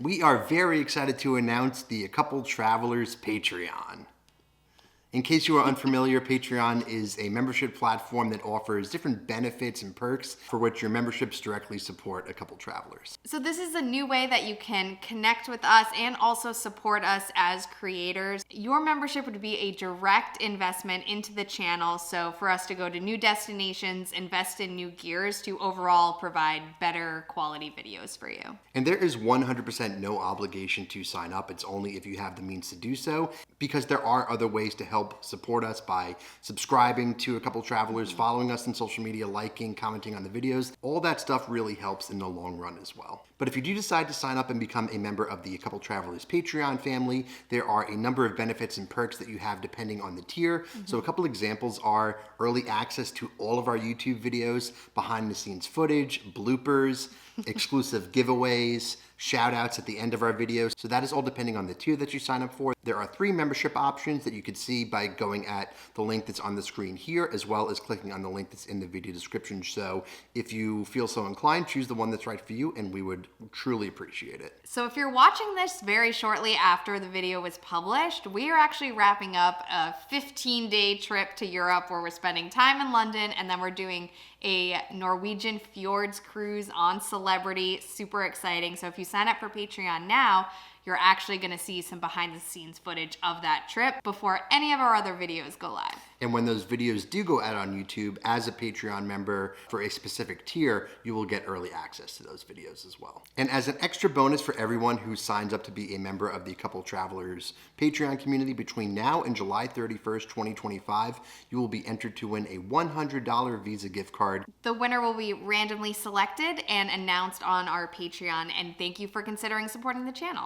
We are very excited to announce the A Couple Travelers Patreon. In case you are unfamiliar, Patreon is a membership platform that offers different benefits and perks for which your memberships directly support A Couple Travelers. So this is a new way that you can connect with us and also support us as creators. Your membership would be a direct investment into the channel, so for us to go to new destinations, invest in new gears to overall provide better quality videos for you. And there is 100% no obligation to sign up. It's only if you have the means to do so, because there are other ways to help support us by subscribing to A Couple Travelers, following us on social media, liking, commenting on the videos. All that stuff really helps in the long run as well. But if you do decide to sign up and become a member of the A Couple Travelers Patreon family, there are a number of benefits and perks that you have depending on the tier. So a couple examples are early access to all of our YouTube videos, behind the scenes footage, bloopers, exclusive giveaways, shout outs at the end of our videos. So that is all depending on the tier that you sign up for. There are 3 membership options that you could see by going at the link that's on the screen here, as well as clicking on the link that's in the video description. So if you feel so inclined, choose the one that's right for you, and we would truly appreciate it. So if you're watching this very shortly after the video was published, we are actually wrapping up a 15-day trip to Europe where we're spending time in London, and then we're doing a Norwegian fjords cruise on Celebrity. Super exciting. So if you sign up for Patreon now, you're actually gonna see some behind the scenes footage of that trip before any of our other videos go live. And when those videos do go out on YouTube, as a Patreon member for a specific tier, you will get early access to those videos as well. And as an extra bonus for everyone who signs up to be a member of the Couple Travelers Patreon community between now and July 31st, 2025, you will be entered to win a $100 Visa gift card. The winner will be randomly selected and announced on our Patreon, and thank you for considering supporting the channel.